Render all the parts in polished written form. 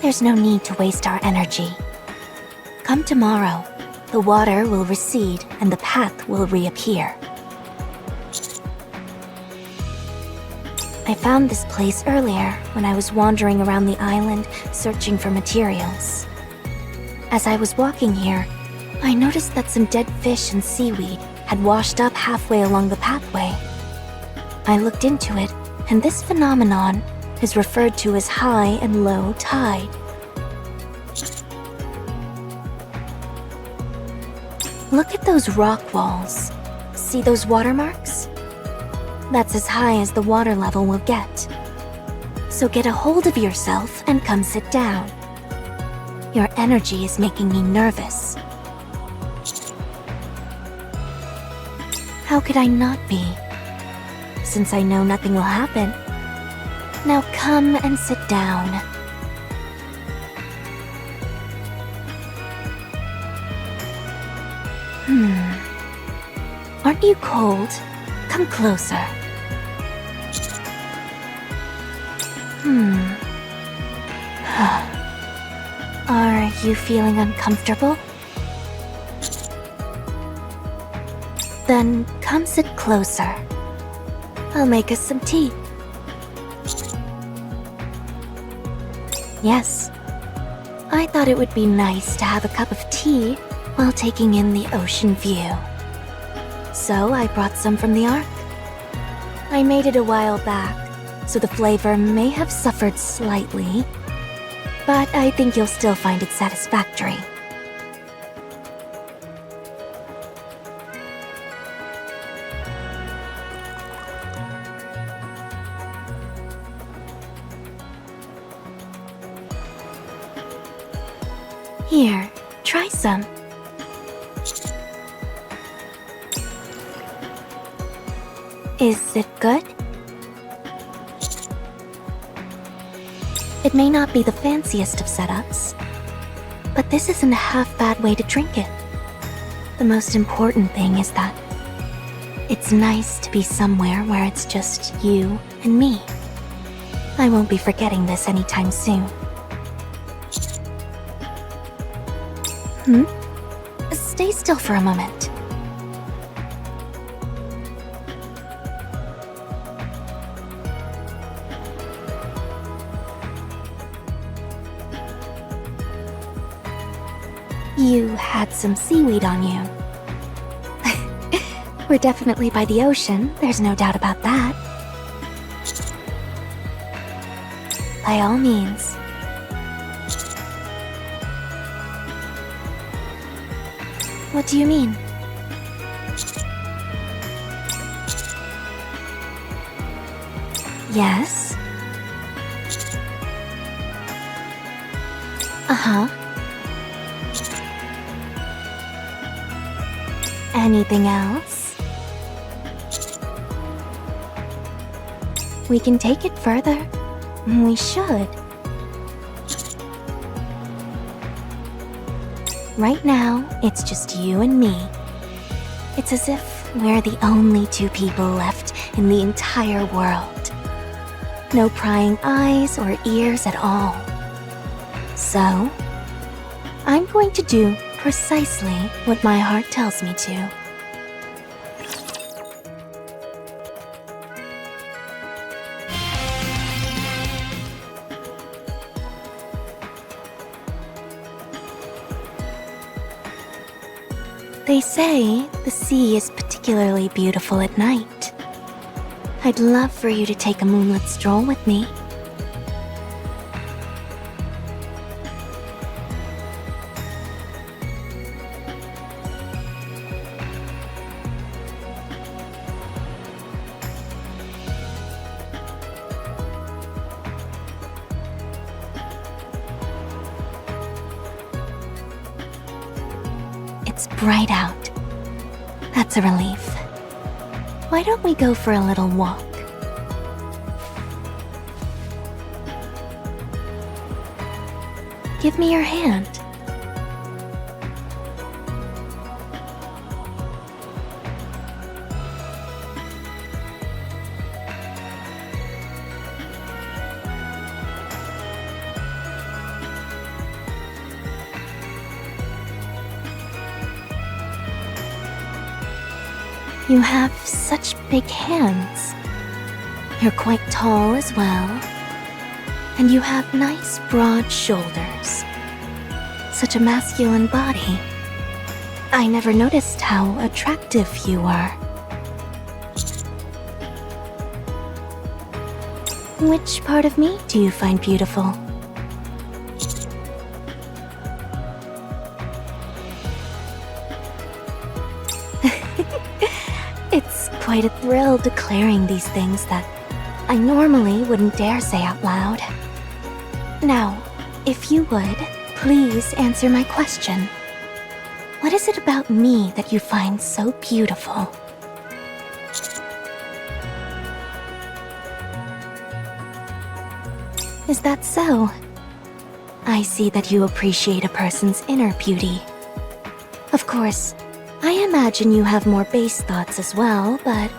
there's no need to waste our energy. Come tomorrow, the water will recede and the path will reappear. I found this place earlier when I was wandering around the island searching for materials. As I was walking here, I noticed that some dead fish and seaweed had washed up halfway along the pathway. I looked into it, and this phenomenon is referred to as high and low tide. Look at those rock walls. See those watermarks? That's as high as the water level will get. So get a hold of yourself and come sit down. Your energy is making me nervous. How could I not be? Since I know nothing will happen. Now come and sit down. Aren't you cold? Come closer. Are you feeling uncomfortable? Then come sit closer. I'll make us some tea. Yes, I thought it would be nice to have a cup of tea while taking in the ocean view. So I brought some from the Ark. I made it a while back, so the flavor may have suffered slightly, but I think you'll still find it satisfactory. Here, try some. Is it good? It may not be the fanciest of setups, but this isn't a half-bad way to drink it. The most important thing is that it's nice to be somewhere where it's just you and me. I won't be forgetting this anytime soon. Stay still for a moment. You had some seaweed on you. We're definitely by the ocean, there's no doubt about that. By all means. What do you mean? Yes? Uh-huh. Anything else? We can take it further. We should. Right now, it's just you and me. It's as if we're the only two people left in the entire world. No prying eyes or ears at all. So, I'm going to do precisely what my heart tells me to. They say the sea is particularly beautiful at night. I'd love for you to take a moonlit stroll with me. It's bright out. That's a relief. Why don't we go for a little walk? Give me your hand. You have such big hands. You're quite tall as well. And you have nice broad shoulders. Such a masculine body. I never noticed how attractive you are. Which part of me do you find beautiful? It's quite a thrill declaring these things that I normally wouldn't dare say out loud. Now, if you would, please answer my question. What is it about me that you find so beautiful? Is that so? I see that you appreciate a person's inner beauty. Of course, I imagine you have more base thoughts as well, but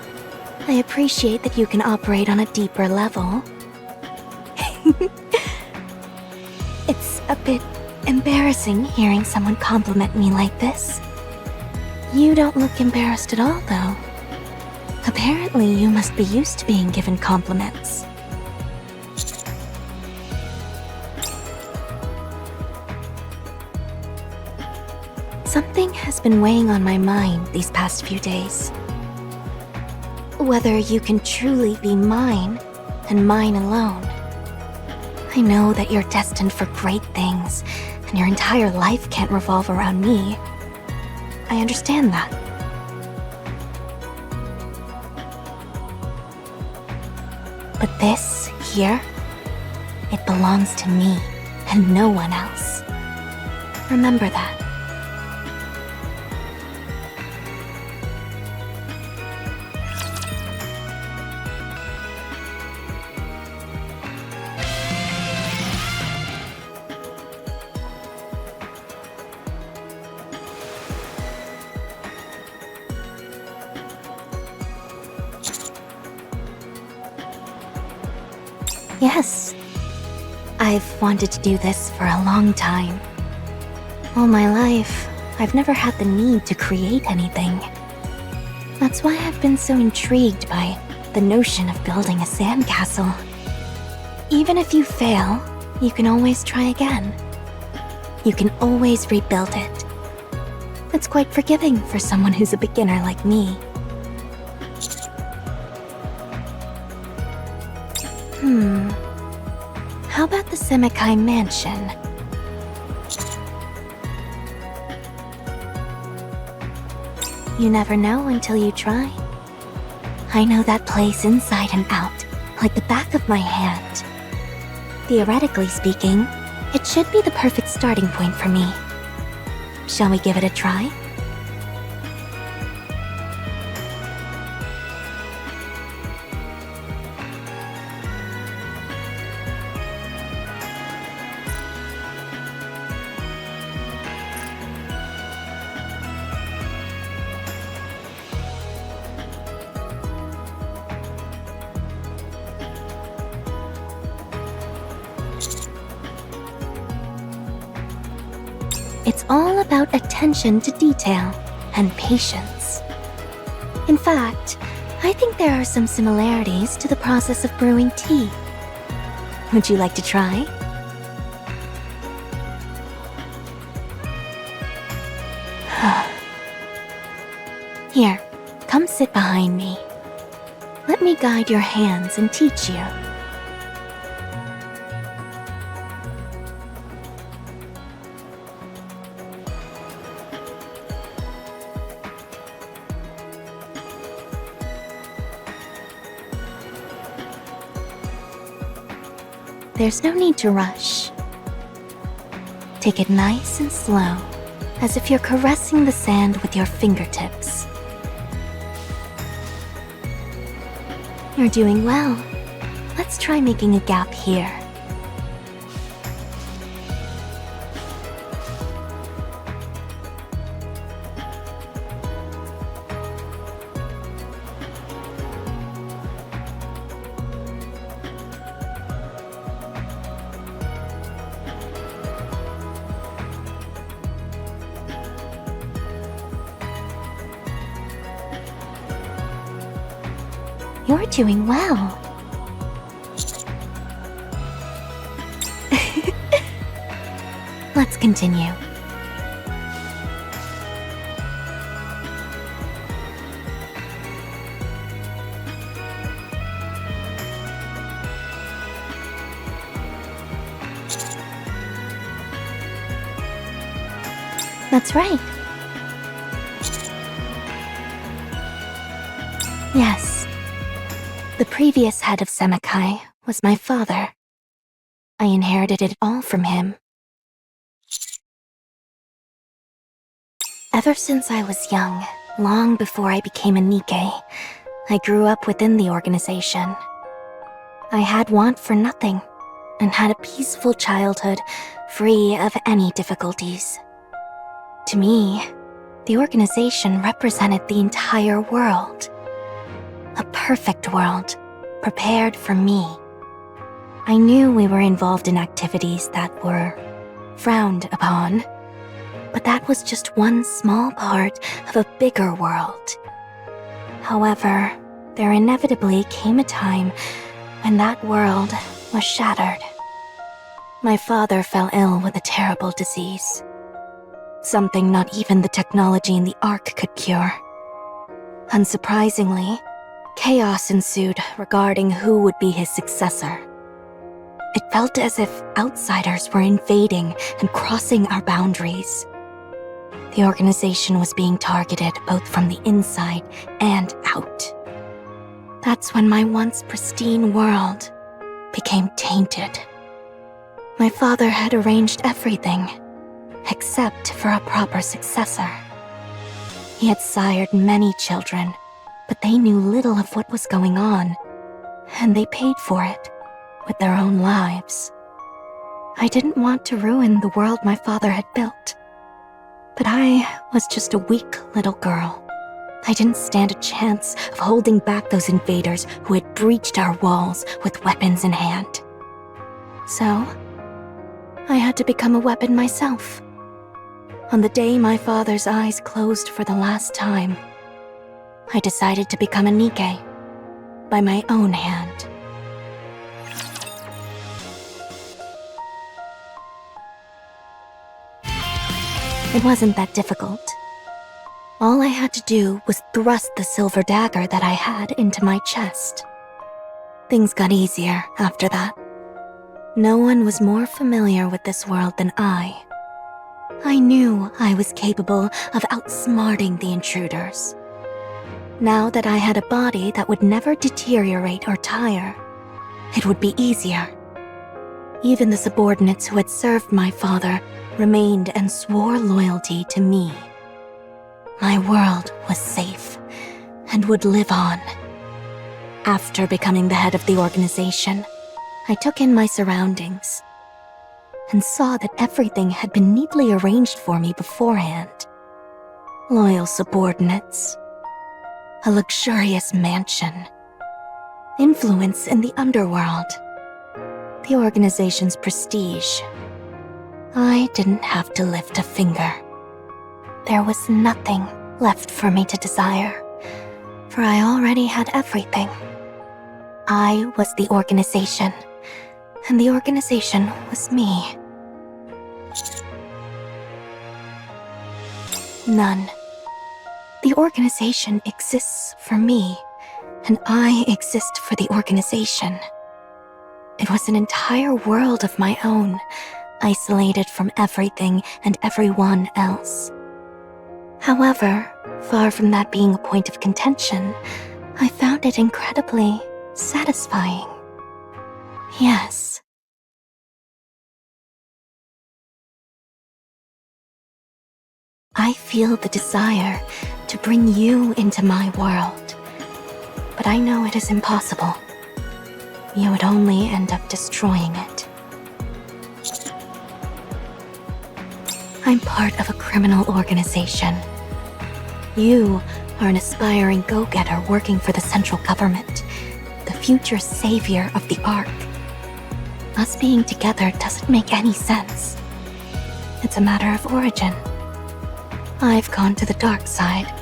I appreciate that you can operate on a deeper level. It's a bit embarrassing hearing someone compliment me like this. You don't look embarrassed at all, though. Apparently, you must be used to being given compliments. Something has been weighing on my mind these past few days. Whether you can truly be mine, and mine alone. I know that you're destined for great things, and your entire life can't revolve around me. I understand that. But this, here, it belongs to me, and no one else. Remember that. Yes, I've wanted to do this for a long time. All my life, I've never had the need to create anything. That's why I've been so intrigued by the notion of building a sandcastle. Even if you fail, you can always try again. You can always rebuild it. It's quite forgiving for someone who's a beginner like me. How about the Semekai Mansion? You never know until you try. I know that place inside and out, like the back of my hand. Theoretically speaking, it should be the perfect starting point for me. Shall we give it a try? It's all about attention to detail and patience. In fact, I think there are some similarities to the process of brewing tea. Would you like to try? Here, come sit behind me. Let me guide your hands and teach you. There's no need to rush. Take it nice and slow, as if you're caressing the sand with your fingertips. You're doing well. Let's try making a gap here. You're doing well. Let's continue. That's right. Yes. The previous head of Semekai was my father. I inherited it all from him. Ever since I was young, long before I became a Nikke, I grew up within the organization. I had want for nothing, and had a peaceful childhood, free of any difficulties. To me, the organization represented the entire world. A perfect world, prepared for me. I knew we were involved in activities that were frowned upon, but that was just one small part of a bigger world. However, there inevitably came a time when that world was shattered. My father fell ill with a terrible disease. Something not even the technology in the Ark could cure. Unsurprisingly, chaos ensued regarding who would be his successor. It felt as if outsiders were invading and crossing our boundaries. The organization was being targeted both from the inside and out. That's when my once pristine world became tainted. My father had arranged everything, except for a proper successor. He had sired many children, but they knew little of what was going on, and they paid for it with their own lives. I didn't want to ruin the world my father had built, but I was just a weak little girl. I didn't stand a chance of holding back those invaders who had breached our walls with weapons in hand. So, I had to become a weapon myself. On the day my father's eyes closed for the last time, I decided to become a Nikke by my own hand. It wasn't that difficult. All I had to do was thrust the silver dagger that I had into my chest. Things got easier after that. No one was more familiar with this world than I. I knew I was capable of outsmarting the intruders. Now that I had a body that would never deteriorate or tire, it would be easier. Even the subordinates who had served my father remained and swore loyalty to me. My world was safe and would live on. After becoming the head of the organization, I took in my surroundings and saw that everything had been neatly arranged for me beforehand. Loyal subordinates, a luxurious mansion, influence in the underworld, the organization's prestige. I didn't have to lift a finger. There was nothing left for me to desire, for I already had everything. I was the organization, and the organization was me. None. The organization exists for me, and I exist for the organization. It was an entire world of my own, isolated from everything and everyone else. However, far from that being a point of contention, I found it incredibly satisfying. Yes. I feel the desire to bring you into my world, but I know it is impossible. You would only end up destroying it. I'm part of a criminal organization. You are an aspiring go-getter working for the central government, the future savior of the Ark. Us being together doesn't make any sense. It's a matter of origin. I've gone to the dark side,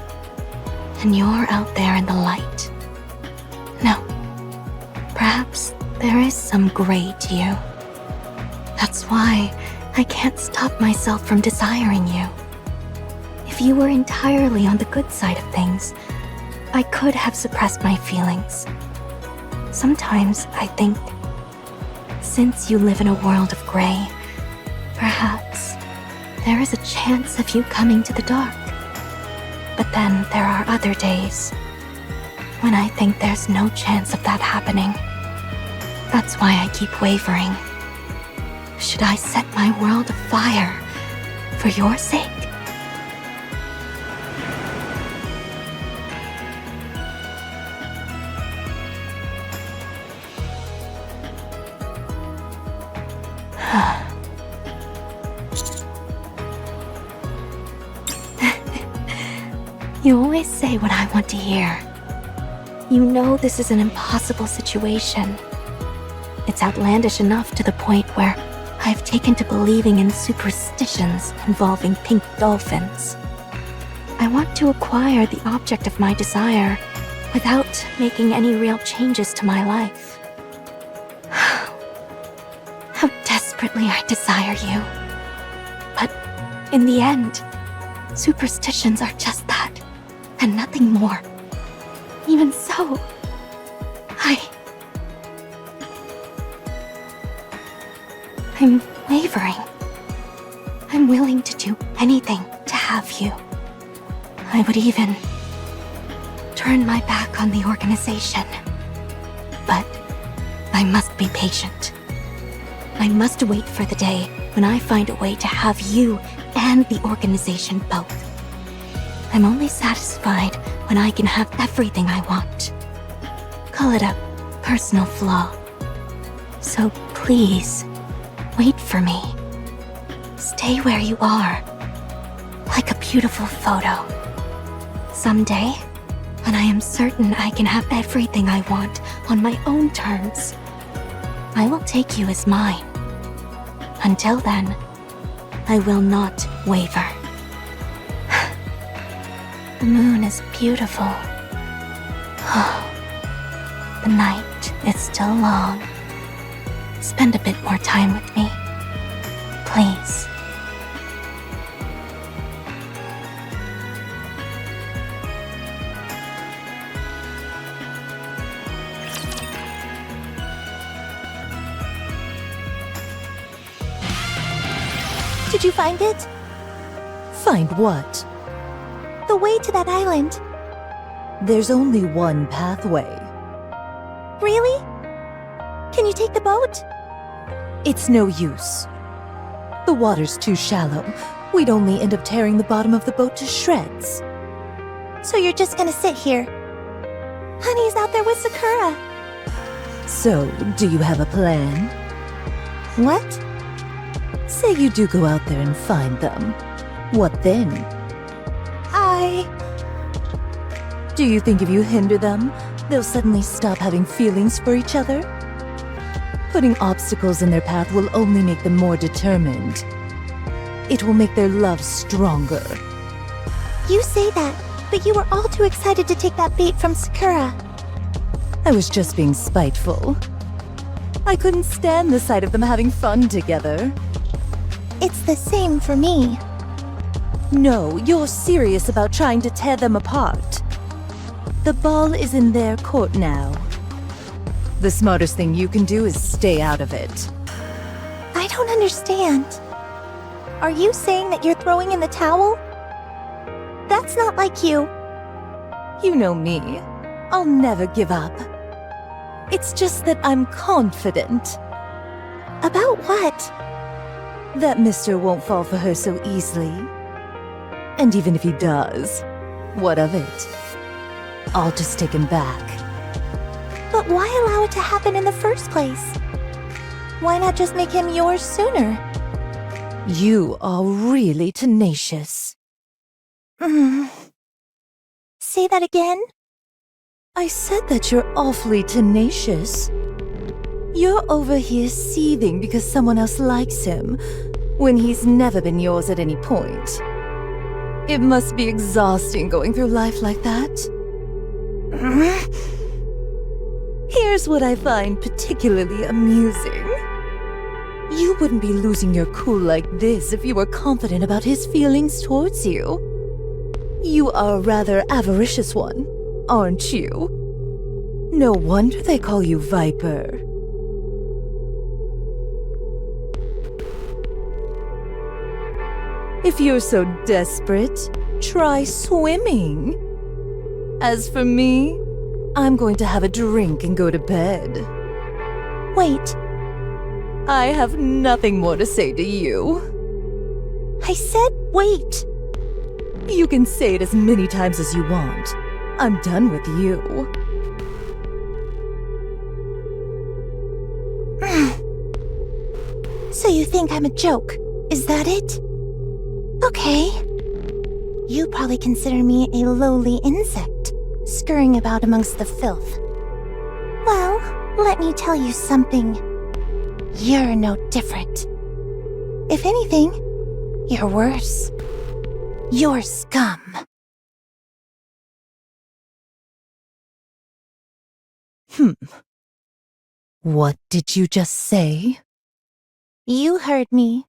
and you're out there in the light. No, there is some gray to you. That's why I can't stop myself from desiring you. If you were entirely on the good side of things, I could have suppressed my feelings. Sometimes I think, since you live in a world of gray, perhaps there is a chance of you coming to the dark. But then there are other days when I think there's no chance of that happening. That's why I keep wavering. Should I set my world afire for your sake? You always say what I want to hear. You know this is an impossible situation. It's outlandish enough to the point where I've taken to believing in superstitions involving pink dolphins. I want to acquire the object of my desire without making any real changes to my life. How desperately I desire you. But in the end, superstitions are just that, and nothing more. Even so, I'm wavering. I'm willing to do anything to have you. I would even turn my back on the organization. But I must be patient. I must wait for the day when I find a way to have you and the organization both. I'm only satisfied when I can have everything I want. Call it a personal flaw. So please, wait for me. Stay where you are, like a beautiful photo. Someday, when I am certain I can have everything I want on my own terms, I will take you as mine. Until then, I will not waver. The moon is beautiful. The night is still long. Spend a bit more time with me, please. Did you find it? Find what? The way to that island. There's only one pathway. Really? Can you take the boat? It's no use. The water's too shallow. We'd only end up tearing the bottom of the boat to shreds. So you're just gonna sit here? Honey's out there with Sakura. So, do you have a plan? What? Say you do go out there and find them. What then? Do you think if you hinder them, they'll suddenly stop having feelings for each other? Putting obstacles in their path will only make them more determined. It will make their love stronger. You say that, but you were all too excited to take that bait from Sakura. I was just being spiteful. I couldn't stand the sight of them having fun together. It's the same for me. No, you're serious about trying to tear them apart. The ball is in their court now. The smartest thing you can do is stay out of it. I don't understand. Are you saying that you're throwing in the towel? That's not like you. You know me. I'll never give up. It's just that I'm confident. About what? That Mister won't fall for her so easily. And even if he does, what of it? I'll just take him back. But why allow it to happen in the first place? Why not just make him yours sooner? You are really tenacious. Say that again? I said that you're awfully tenacious. You're over here seething because someone else likes him, when he's never been yours at any point. It must be exhausting going through life like that. Here Here's what I find particularly amusing. You wouldn't be losing your cool like this if you were confident about his feelings towards you. You are a rather avaricious one, aren't you? No wonder they call you Viper. If you're so desperate, try swimming. As for me, I'm going to have a drink and go to bed. Wait, I have nothing more to say to you. I said wait! You can say it as many times as you want. I'm done with you. So you think I'm a joke, is that it? Okay. You probably consider me a lowly insect, scurrying about amongst the filth. Well, let me tell you something. You're no different. If anything, you're worse. You're scum. What did you just say? You heard me.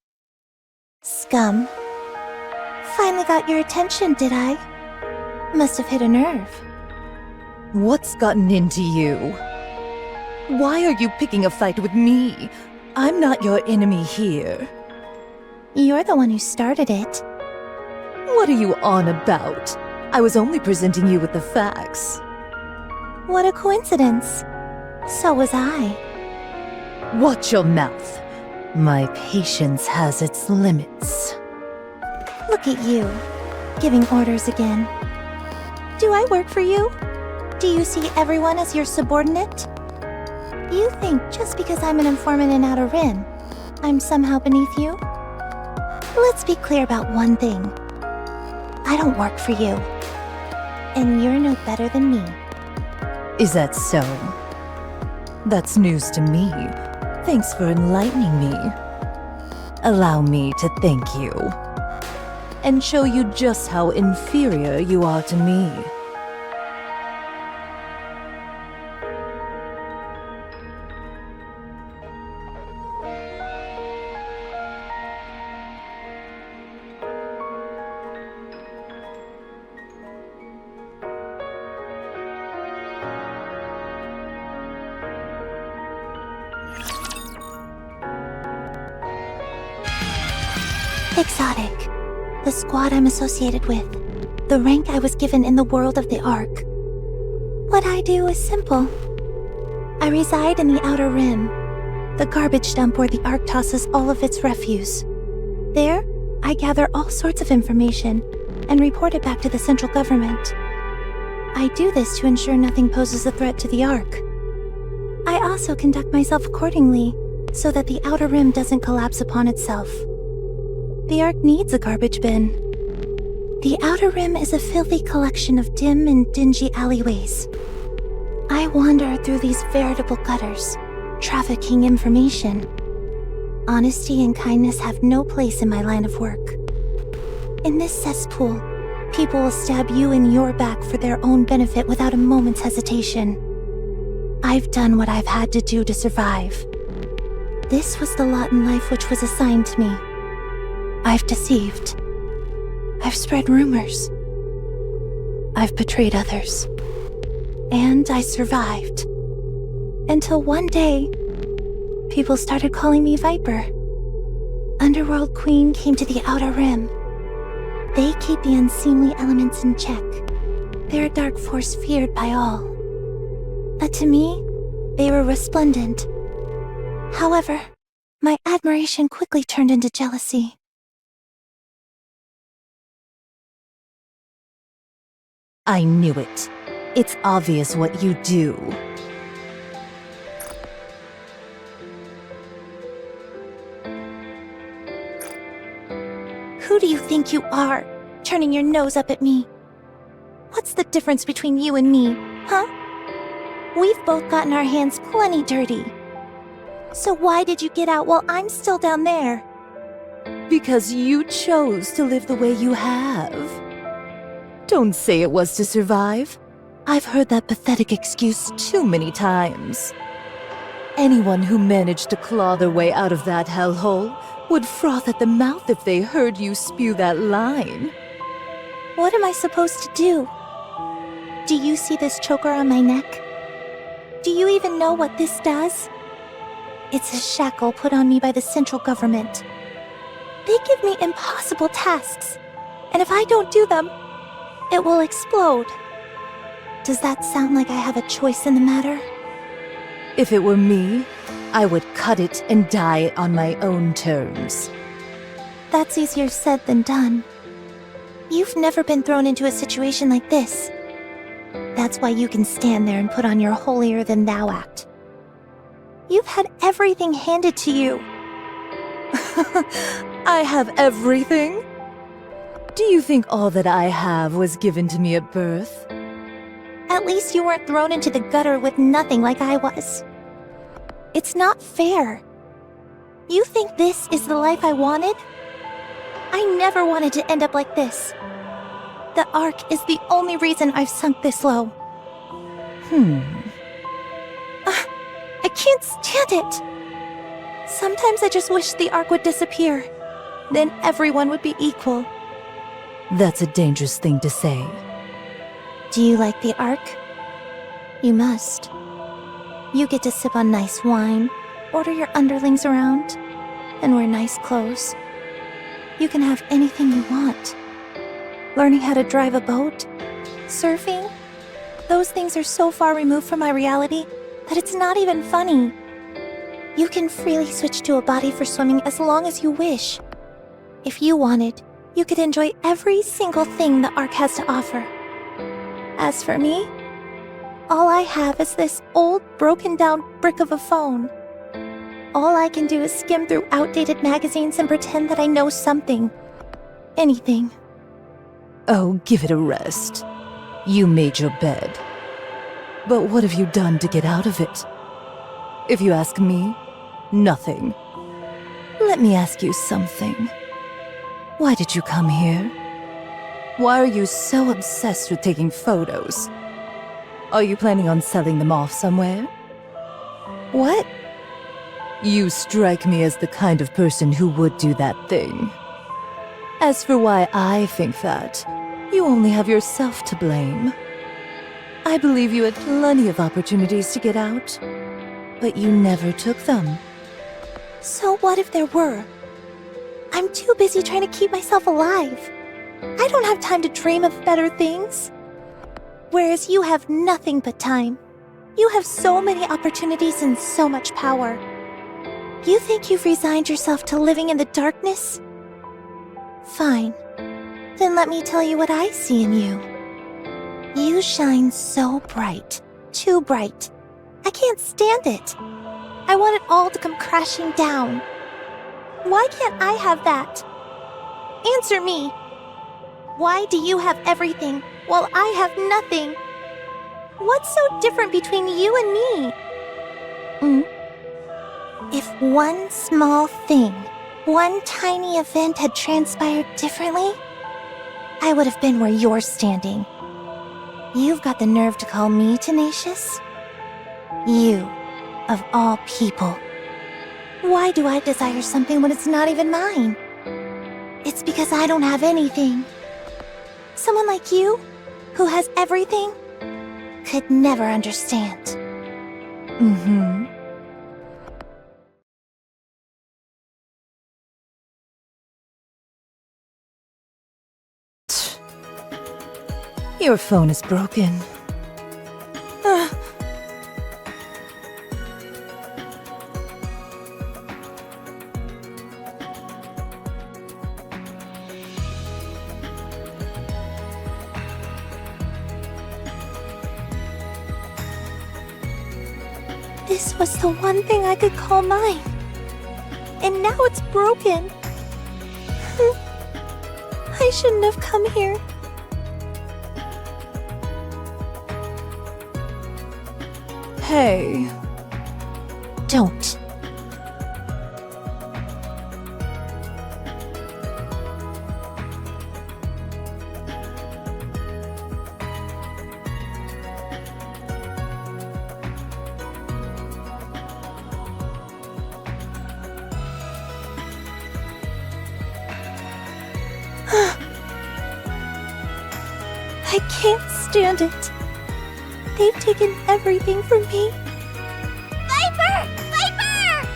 Scum. Finally got your attention, did I? Must have hit a nerve. What's gotten into you? Why are you picking a fight with me? I'm not your enemy here. You're the one who started it. What are you on about? I was only presenting you with the facts. What a coincidence. So was I. Watch your mouth. My patience has its limits. Look at you, giving orders again. Do I work for you? Do you see everyone as your subordinate? You think just because I'm an informant in Outer Rim, I'm somehow beneath you? Let's be clear about one thing. I don't work for you. And you're no better than me. Is that so? That's news to me. Thanks for enlightening me. Allow me to thank you. And show you just how inferior you are to me. Exotic. The squad I'm associated with. The rank I was given in the world of the Ark. What I do is simple. I reside in the Outer Rim, the garbage dump where the Ark tosses all of its refuse. There, I gather all sorts of information and report it back to the central government. I do this to ensure nothing poses a threat to the Ark. I also conduct myself accordingly so that the Outer Rim doesn't collapse upon itself. The Ark needs a garbage bin. The Outer Rim is a filthy collection of dim and dingy alleyways. I wander through these veritable gutters, trafficking information. Honesty and kindness have no place in my line of work. In this cesspool, people will stab you in your back for their own benefit without a moment's hesitation. I've done what I've had to do to survive. This was the lot in life which was assigned to me. I've deceived. I've spread rumors. I've betrayed others. And I survived. Until one day, people started calling me Viper. Underworld Queen came to the Outer Rim. They keep the unseemly elements in check. They're a dark force feared by all. To me, they were resplendent. However, my admiration quickly turned into jealousy. I knew it. It's obvious what you do. Who do you think you are, turning your nose up at me? What's the difference between you and me, huh? We've both gotten our hands plenty dirty. So why did you get out while I'm still down there? Because you chose to live the way you have. Don't say it was to survive. I've heard that pathetic excuse too many times. Anyone who managed to claw their way out of that hellhole would froth at the mouth if they heard you spew that line. What am I supposed to do? Do you see this choker on my neck? Do you even know what this does? It's a shackle put on me by the central government. They give me impossible tasks, and if I don't do them, it will explode. Does that sound like I have a choice in the matter? If it were me, I would cut it and die on my own terms. That's easier said than done. You've never been thrown into a situation like this. That's why you can stand there and put on your holier-than-thou act. You've had everything handed to you. I have everything? Do you think all that I have was given to me at birth? At least you weren't thrown into the gutter with nothing like I was. It's not fair. You think this is the life I wanted? I never wanted to end up like this. The Ark is the only reason I've sunk this low. I can't stand it. Sometimes I just wish the Ark would disappear. Then everyone would be equal. That's a dangerous thing to say. Do you like the Ark? You must. You get to sip on nice wine, order your underlings around, and wear nice clothes. You can have anything you want. Learning how to drive a boat, surfing, those things are so far removed from my reality that it's not even funny. You can freely switch to a body for swimming as long as you wish. If you wanted, you could enjoy every single thing the Ark has to offer. As for me, all I have is this old, broken-down brick of a phone. All I can do is skim through outdated magazines and pretend that I know something. Anything. Oh, give it a rest. You made your bed. But what have you done to get out of it? If you ask me, nothing. Let me ask you something. Why did you come here? Why are you so obsessed with taking photos? Are you planning on selling them off somewhere? What? You strike me as the kind of person who would do that thing. As for why I think that, you only have yourself to blame. I believe you had plenty of opportunities to get out, but you never took them. So what if there were? I'm too busy trying to keep myself alive. I don't have time to dream of better things. Whereas you have nothing but time. You have so many opportunities and so much power. You think you've resigned yourself to living in the darkness? Fine. Then let me tell you what I see in you. You shine so bright. Too bright. I can't stand it. I want it all to come crashing down. Why can't I have that? Answer me. Why do you have everything while I have nothing? What's so different between you and me? If one small thing, one tiny event had transpired differently, I would have been where you're standing. You've got the nerve to call me tenacious? You, of all people. Why do I desire something when it's not even mine? It's because I don't have anything. Someone like you, who has everything, could never understand. Your phone is broken. This was the one thing I could call mine. And now it's broken. I shouldn't have come here. Hey. Don't. I can't stand it. They've taken everything from me. Viper! Viper!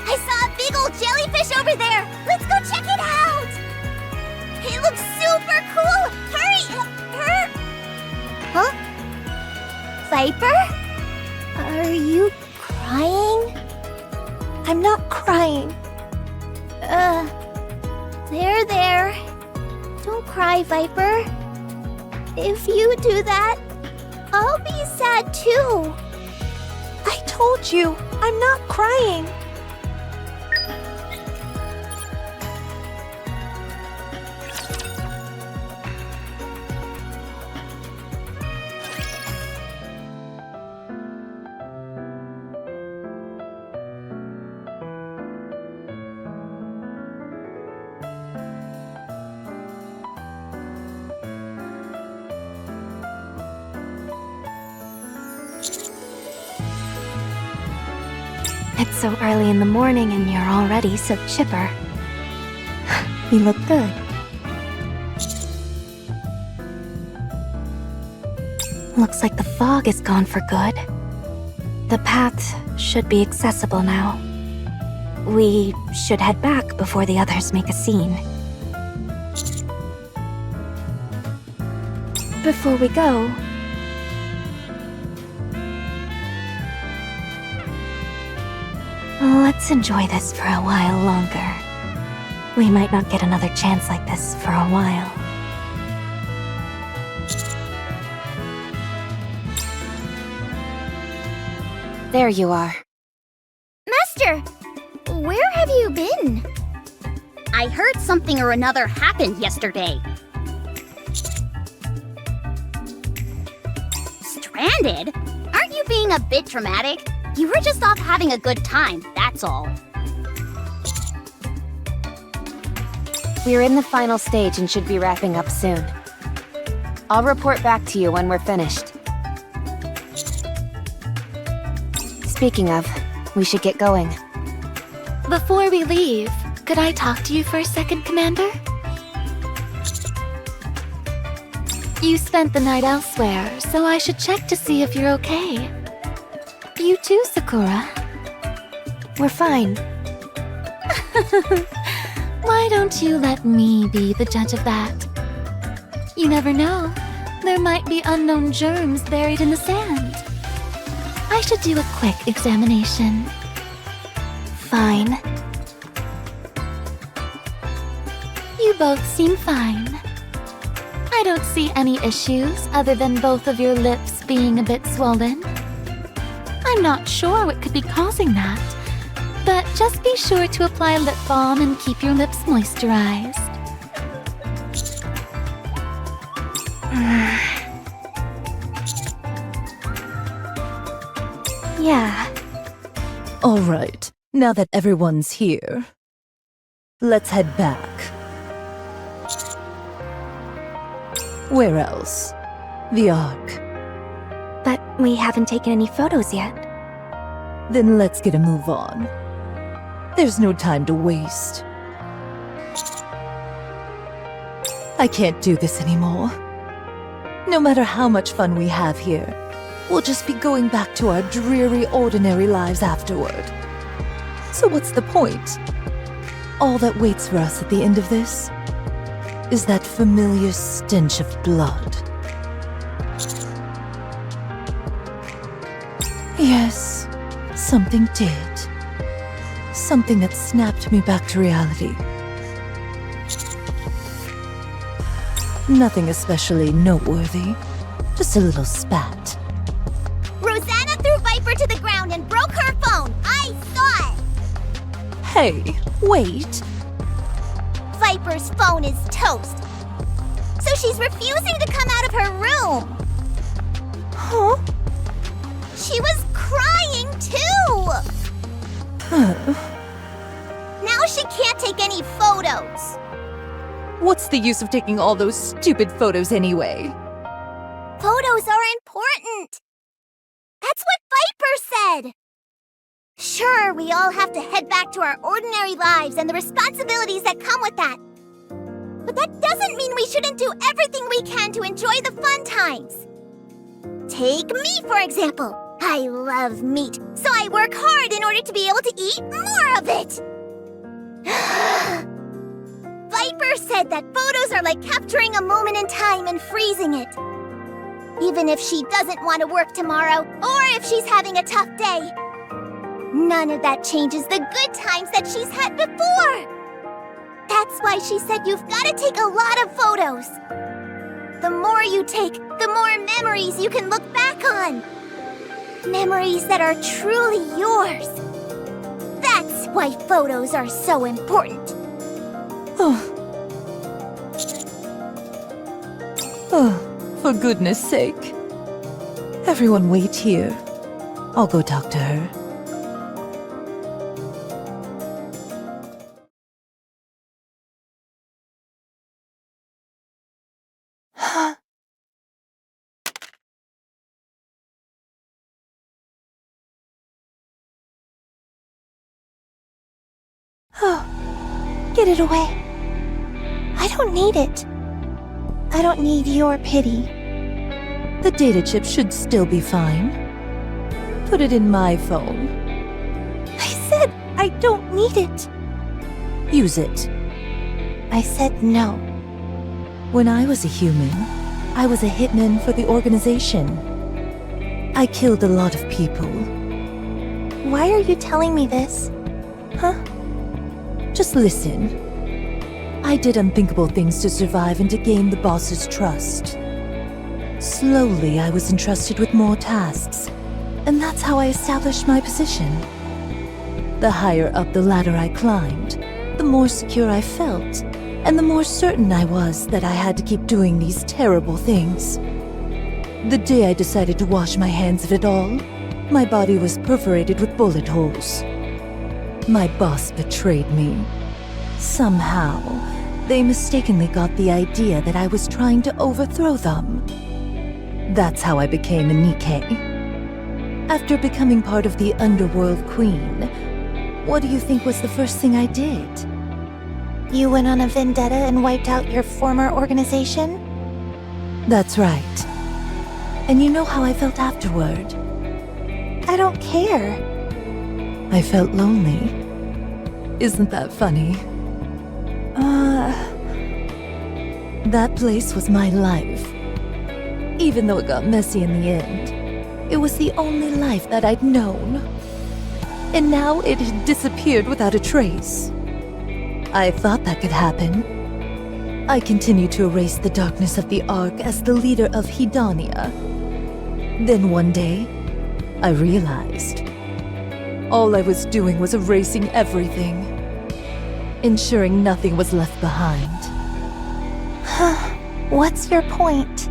I saw a big old jellyfish over there! Let's go check it out! It looks super cool! Hurry! Huh? Viper? Are you crying? I'm not crying. There. Don't cry, Viper. If you do that, I'll be sad too. I told you, I'm not crying. It's so early in the morning and you're already so chipper. You look good. Looks like the fog is gone for good. The path should be accessible now. We should head back before the others make a scene. Before we go, let's enjoy this for a while longer. We might not get another chance like this for a while. There you are. Master, where have you been? I heard something or another happened yesterday. Stranded? Aren't you being a bit dramatic? You were just off having a good time, that's all. We're in the final stage and should be wrapping up soon. I'll report back to you when we're finished. Speaking of, we should get going. Before we leave, could I talk to you for a second, Commander? You spent the night elsewhere, so I should check to see if you're okay. You too, Sakura. We're fine. Why don't you let me be the judge of that? You never know. There might be unknown germs buried in the sand. I should do a quick examination. Fine. You both seem fine. I don't see any issues other than both of your lips being a bit swollen. I'm not sure what could be causing that, but just be sure to apply lip balm and keep your lips moisturized. Yeah. All right, now that everyone's here, let's head back. Where else? The Ark. But we haven't taken any photos yet. Then let's get a move on. There's no time to waste. I can't do this anymore. No matter how much fun we have here, we'll just be going back to our dreary, ordinary lives afterward. So what's the point? All that waits for us at the end of this is that familiar stench of blood. Yes, something did. Something that snapped me back to reality. Nothing especially noteworthy. Just a little spat. Rosanna threw Viper to the ground and broke her phone. I saw it. Hey, wait. Viper's phone is toast. So she's refusing to come out of her room. Huh? She was crying too. Now she can't take any photos. What's the use of taking all those stupid photos anyway? Photos are important. That's what Viper said. Sure, we all have to head back to our ordinary lives and the responsibilities that come with that. But that doesn't mean we shouldn't do everything we can to enjoy the fun times. Take me, for example. I love meat, so I work hard in order to be able to eat more of it. Viper said that photos are like capturing a moment in time and freezing it. Even if she doesn't want to work tomorrow, or if she's having a tough day, none of that changes the good times that she's had before. That's why she said you've got to take a lot of photos. The more you take, the more memories you can look back on. Memories that are truly yours. That's why photos are so important. Oh, for goodness sake. Everyone wait here. I'll go talk to her. Oh, get it away. I don't need it. I don't need your pity. The data chip should still be fine. Put it in my phone. I said I don't need it. Use it. I said no. When I was a human, I was a hitman for the organization. I killed a lot of people. Why are you telling me this? Huh? Just listen. I did unthinkable things to survive and to gain the boss's trust. Slowly, I was entrusted with more tasks, and that's how I established my position. The higher up the ladder I climbed, the more secure I felt, and the more certain I was that I had to keep doing these terrible things. The day I decided to wash my hands of it all, my body was perforated with bullet holes. My boss betrayed me. Somehow, they mistakenly got the idea that I was trying to overthrow them. That's how I became a Nikke. After becoming part of the Underworld Queen, what do you think was the first thing I did? You went on a vendetta and wiped out your former organization? That's right. And you know how I felt afterward? I don't care. I felt lonely. Isn't that funny? That place was my life. Even though it got messy in the end, it was the only life that I'd known. And now it had disappeared without a trace. I thought that could happen. I continued to erase the darkness of the Ark as the leader of Hedania. Then one day, I realized all I was doing was erasing everything, ensuring nothing was left behind. What's your point?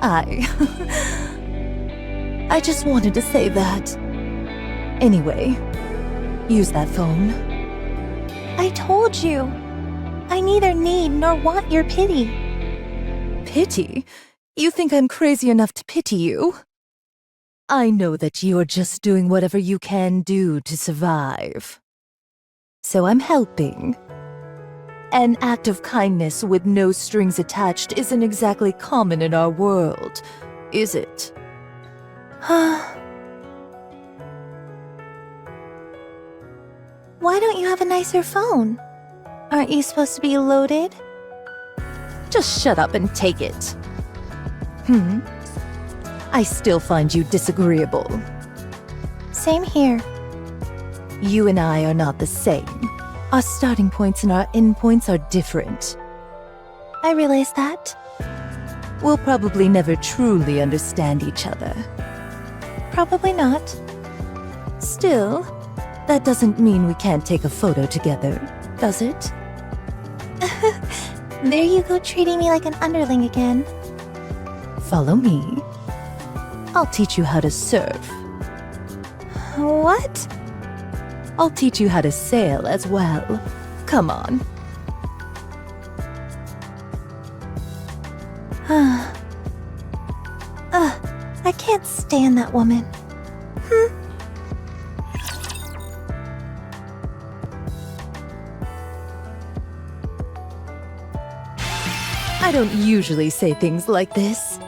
I just wanted to say that. Anyway, use that phone. I told you. I neither need nor want your pity. Pity? You think I'm crazy enough to pity you? I know that you're just doing whatever you can do to survive. So I'm helping. An act of kindness with no strings attached isn't exactly common in our world, is it? Why don't you have a nicer phone? Aren't you supposed to be loaded? Just shut up and take it. I still find you disagreeable. Same here. You and I are not the same. Our starting points and our end points are different. I realize that. We'll probably never truly understand each other. Probably not. Still, that doesn't mean we can't take a photo together, does it? There you go, treating me like an underling again. Follow me. I'll teach you how to surf. What? I'll teach you how to sail as well. Come on. I can't stand that woman. I don't usually say things like this,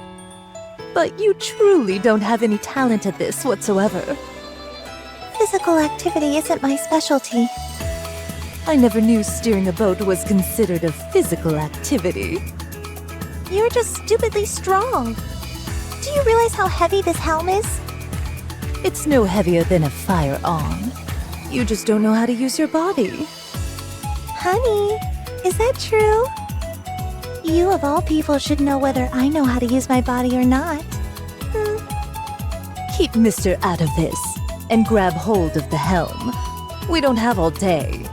but you truly don't have any talent at this whatsoever. Physical activity isn't my specialty. I never knew steering a boat was considered a physical activity. You're just stupidly strong. Do you realize how heavy this helm is? It's no heavier than a firearm. You just don't know how to use your body. Honey, is that true? You of all people should know whether I know how to use my body or not. Keep Mr. out of this, and grab hold of the helm. We don't have all day.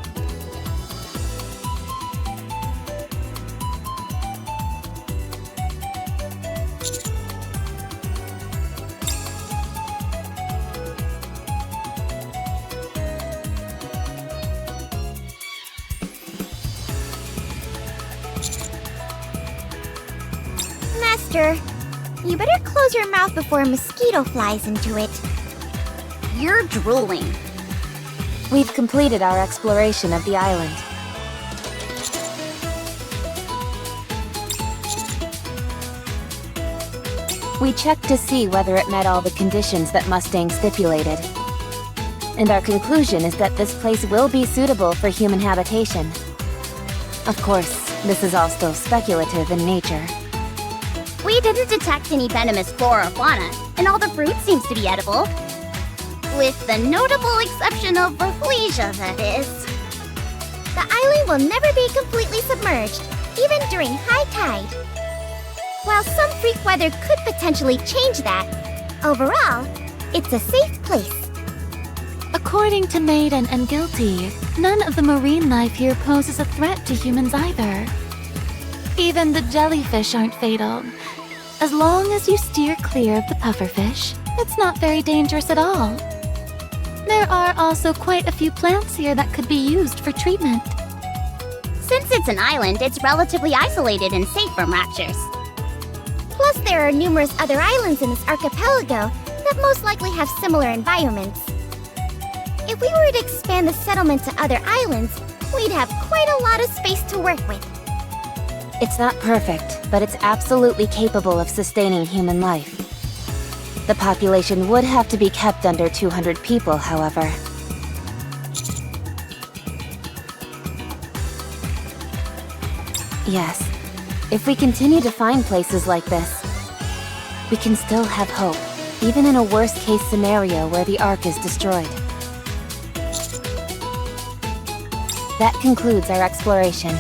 Master, you better close your mouth before a mosquito flies into it. You're drooling. We've completed our exploration of the island. We checked to see whether it met all the conditions that Mustang stipulated. And our conclusion is that this place will be suitable for human habitation. Of course, this is all still speculative in nature. We didn't detect any venomous flora or fauna, and all the fruit seems to be edible. With the notable exception of Rafflesia, that is. The island will never be completely submerged, even during high tide. While some freak weather could potentially change that, overall, it's a safe place. According to Maiden and Guilty, none of the marine life here poses a threat to humans either. Even the jellyfish aren't fatal. As long as you steer clear of the pufferfish, it's not very dangerous at all. There are also quite a few plants here that could be used for treatment. Since it's an island, it's relatively isolated and safe from raptures. Plus, there are numerous other islands in this archipelago that most likely have similar environments. If we were to expand the settlement to other islands, we'd have quite a lot of space to work with. It's not perfect, but it's absolutely capable of sustaining human life. The population would have to be kept under 200 people, however. Yes, if we continue to find places like this, we can still have hope, even in a worst-case scenario where the Ark is destroyed. That concludes our exploration.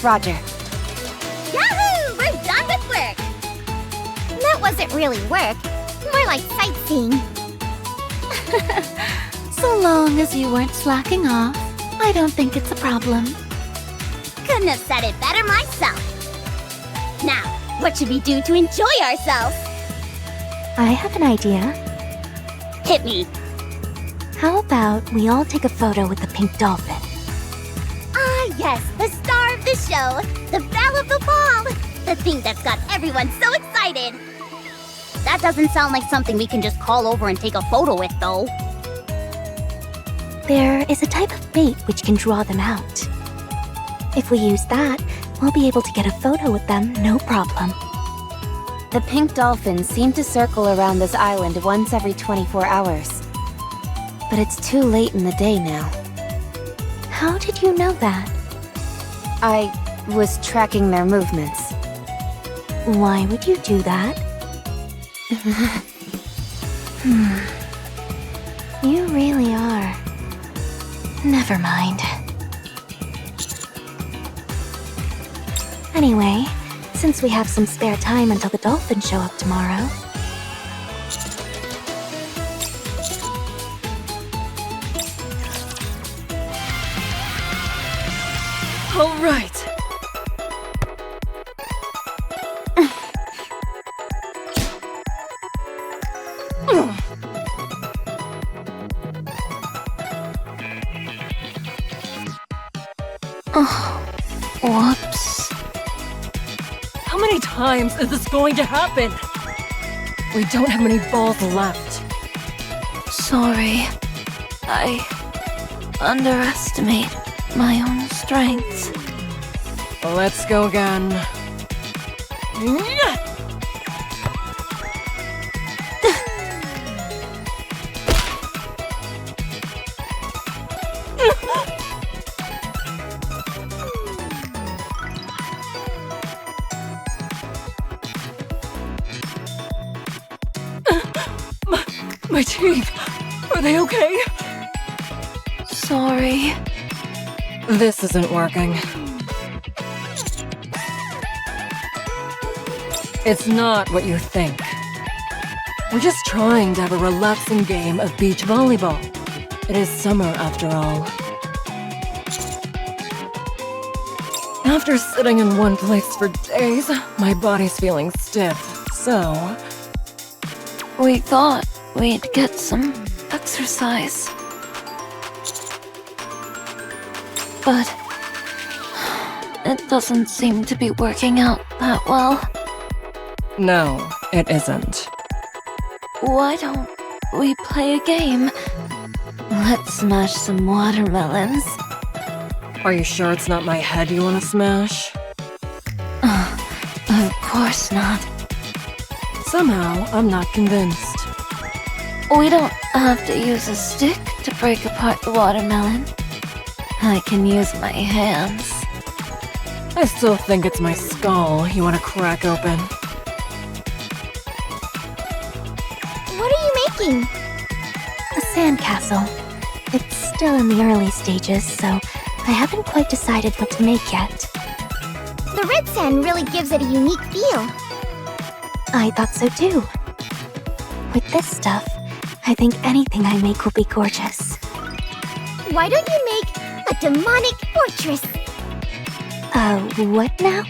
Roger. Yahoo! We're done with work! That wasn't really work, more like sightseeing. So long as you weren't slacking off, I don't think it's a problem. Couldn't have said it better myself. Now, what should we do to enjoy ourselves? I have an idea. Hit me. How about we all take a photo with the pink dolphin? Ah, yes, the star of the show, the belle of the ball, the thing that's got everyone so excited. That doesn't sound like something we can just call over and take a photo with, though. There is a type of bait which can draw them out. If we use that, we'll be able to get a photo with them, no problem. The pink dolphins seem to circle around this island once every 24 hours. But it's too late in the day now. How did you know that? I was tracking their movements. Why would you do that? You really are. Never mind. Anyway, since we have some spare time until the dolphins show up tomorrow... All right. Whoops. How many times is this going to happen? We don't have many balls left. Sorry. underestimate my own strength. Let's go again. My teeth! Are they okay? Sorry. This isn't working. It's not what you think. We're just trying to have a relaxing game of beach volleyball. It is summer after all. After sitting in one place for days, my body's feeling stiff, so... We thought we'd get some exercise. But it doesn't seem to be working out that well. No, it isn't. Why don't we play a game? Let's smash some watermelons. Are you sure it's not my head you want to smash? Of course not. Somehow, I'm not convinced. We don't have to use a stick to break apart the watermelon. I can use my hands. I still think it's my skull you want to crack open. What are you making? A sandcastle. It's still in the early stages, so I haven't quite decided what to make yet. The red sand really gives it a unique feel. I thought so too. With this stuff, I think anything I make will be gorgeous. Why don't you make a demonic fortress? What now?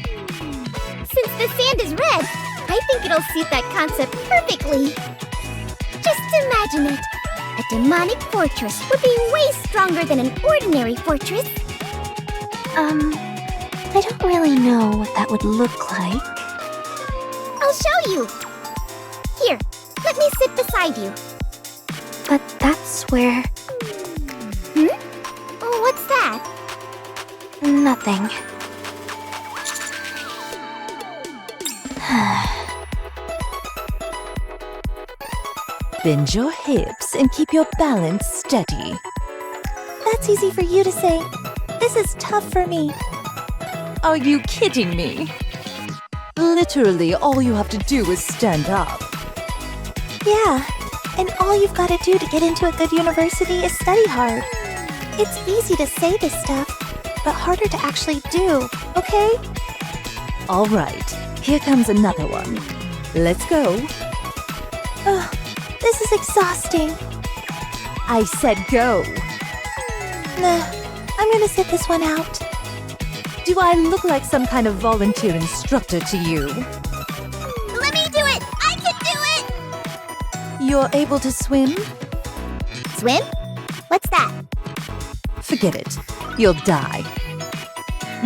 Since the sand is red, I think it'll suit that concept perfectly. Just imagine it. A demonic fortress would be way stronger than an ordinary fortress. I don't really know what that would look like. I'll show you. Here, let me sit beside you. But that's where... Oh, what's that? nothing. Bend your hips and keep your balance steady. That's easy for you to say. This is tough for me. Are you kidding me? Literally, all you have to do is stand up. Yeah, and all you've got to do to get into a good university is study hard. It's easy to say this stuff, but harder to actually do, okay? All right, here comes another one. Let's go. Ugh, this is exhausting. I said go. Nah, I'm gonna sit this one out. Do I look like some kind of volunteer instructor to you? Let me do it! I can do it! You're able to swim? Swim? What's that? Forget it. You'll die.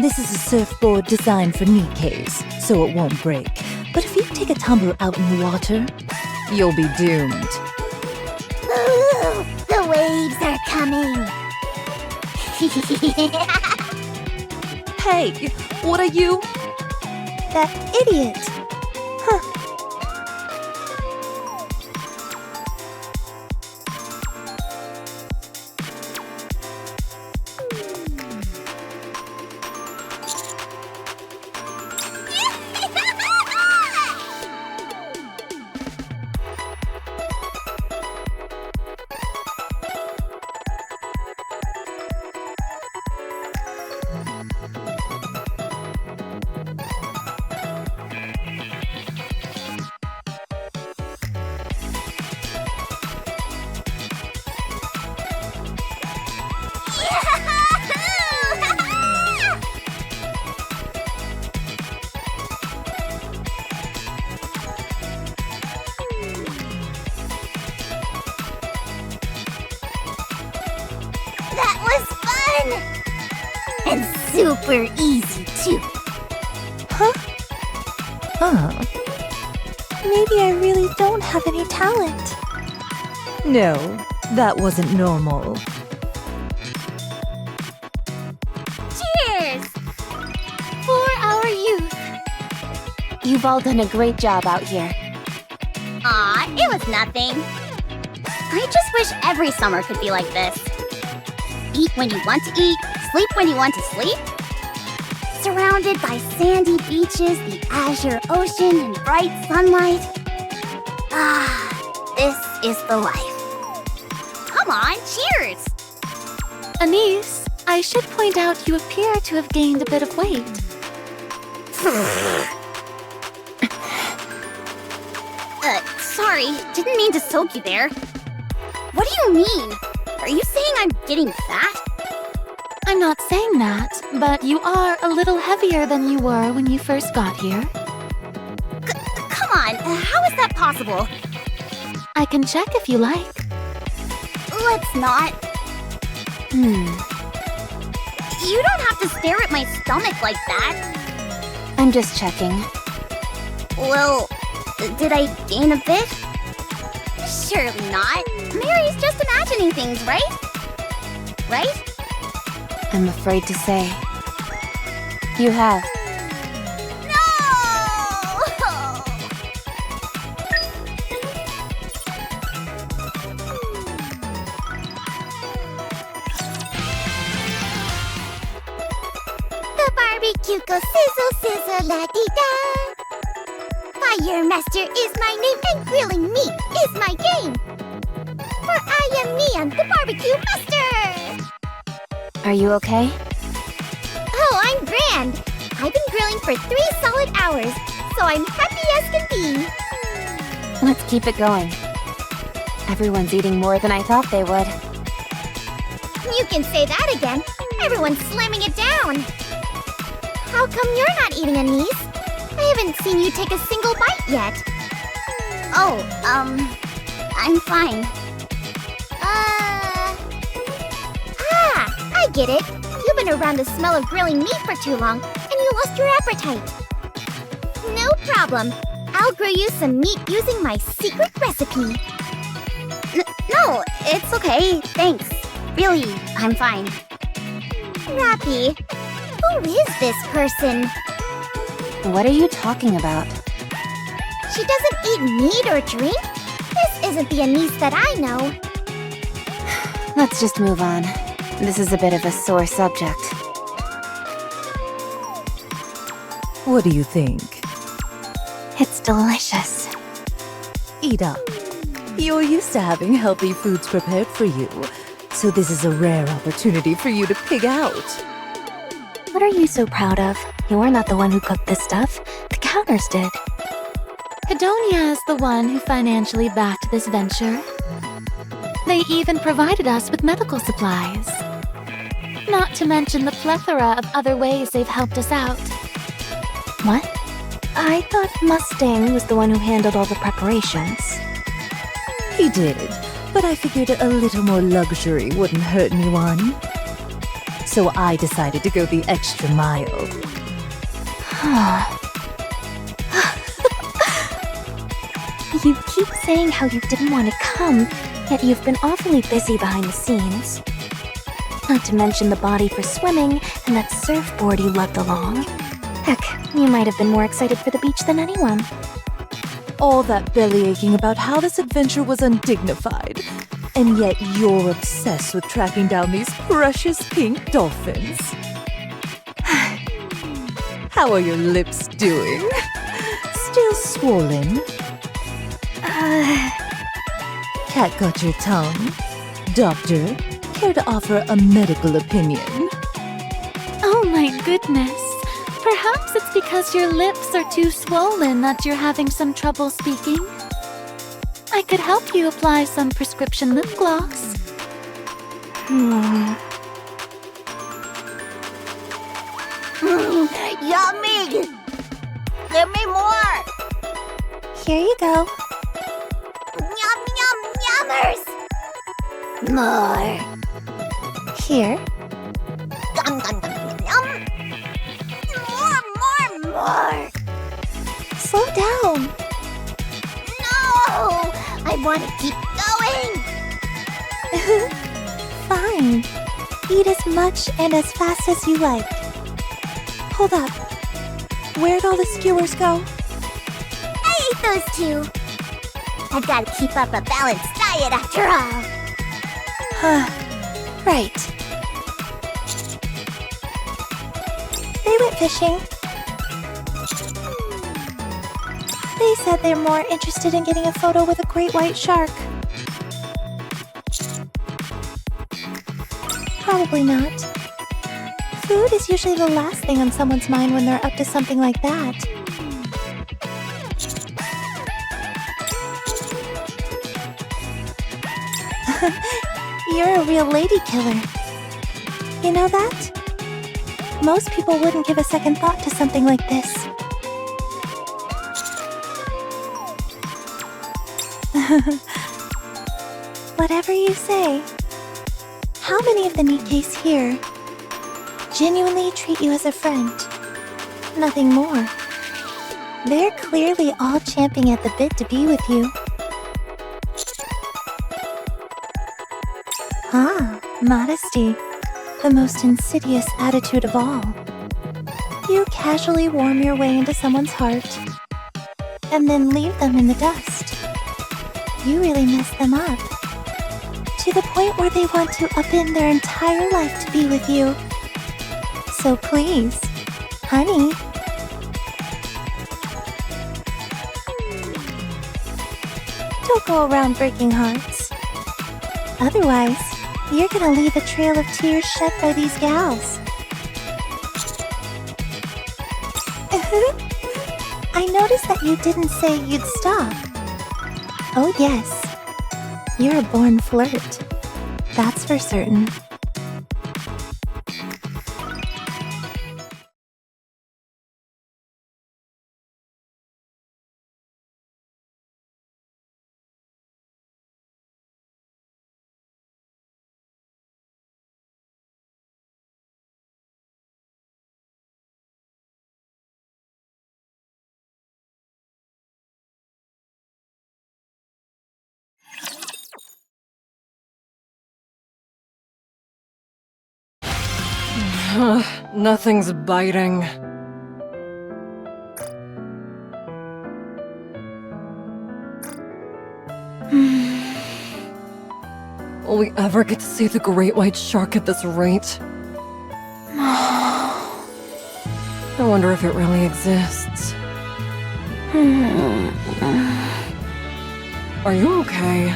This is a surfboard designed for Nikkes, so it won't break. But if you take a tumble out in the water, you'll be doomed. Ooh, the waves are coming. Hey, what are you? That idiot. Huh. That was fun! And super easy, too. Huh? Huh? Maybe I really don't have any talent. No, that wasn't normal. You've all done a great job out here. Aw, it was nothing. I just wish every summer could be like this. Eat when you want to eat, sleep when you want to sleep. Surrounded by sandy beaches, the azure ocean, and bright sunlight. Ah, this is the life. Come on, cheers! Anise, I should point out you appear to have gained a bit of weight. Sorry, didn't mean to soak you there. What do you mean? Are you saying I'm getting fat? I'm not saying that, but you are a little heavier than you were when you first got here. Come on, how is that possible? I can check if you like. Let's not. You don't have to stare at my stomach like that. I'm just checking. Well, did I gain a bit? Surely not. Mary's just imagining things, right? Right? I'm afraid to say. You have. No! The barbecue goes sizzle, sizzle, la-dee-da. Fire Master is my name and grilling meat is my game. For I am Neon, the barbecue master. Are you okay? Oh, I'm grand. I've been grilling for 3 solid hours, so I'm happy as can be. Let's keep it going. Everyone's eating more than I thought they would. You can say that again. Everyone's slamming it down. How come you're not eating, Anise? I haven't seen you take a single bite yet. Oh, I'm fine. I get it. You've been around the smell of grilling meat for too long, and you lost your appetite. No problem. I'll grill you some meat using my secret recipe. No, it's okay. Thanks. Really, I'm fine. Rappy, who is this person? What are you talking about? She doesn't eat meat or drink? This isn't the Anise that I know. Let's just move on. This is a bit of a sore subject. What do you think? It's delicious. Eat up. You're used to having healthy foods prepared for you, so this is a rare opportunity for you to pig out. What are you so proud of? You're not the one who cooked this stuff. The counters did. Hedonia is the one who financially backed this venture. They even provided us with medical supplies. Not to mention the plethora of other ways they've helped us out. What? I thought Mustang was the one who handled all the preparations. He did, but I figured a little more luxury wouldn't hurt anyone. So I decided to go the extra mile. You keep saying how you didn't want to come, yet you've been awfully busy behind the scenes. Not to mention the body for swimming and that surfboard you lugged along. Heck, you might have been more excited for the beach than anyone. All that belly aching about how this adventure was undignified, and yet you're obsessed with tracking down these precious pink dolphins. How are your lips doing? Still swollen? Cat got your tongue? Doctor, care to offer a medical opinion? Oh my goodness. Perhaps it's because your lips are too swollen that you're having some trouble speaking. I could help you apply some prescription lip gloss. Yummy! Give me more! Here you go. Yum, yum, yummers! More! Here. Gum, gum, gum, yum! More! Slow down. No! I want to keep going! Fine. Eat as much and as fast as you like. Hold up. Where'd all the skewers go? with those two. I've got to keep up a balanced diet after all. Right. They went fishing. They said they're more interested in getting a photo with a great white shark. Probably not. Food is usually the last thing on someone's mind when they're up to something like that. You're a real lady killer. You know that? Most people wouldn't give a second thought to something like this. Whatever you say. How many of the Nikkes here genuinely treat you as a friend? Nothing more. They're clearly all champing at the bit to be with you. Ah, modesty. The most insidious attitude of all. You casually warm your way into someone's heart, and then leave them in the dust. You really mess them up. To the point where they want to upend their entire life to be with you. So please, honey. Don't go around breaking hearts. Otherwise, you're gonna leave a trail of tears shed by these gals. I noticed that you didn't say you'd stop. Oh yes, you're a born flirt. That's for certain. Nothing's biting. Will we ever get to see the great white shark at this rate? I wonder if it really exists. Are you okay?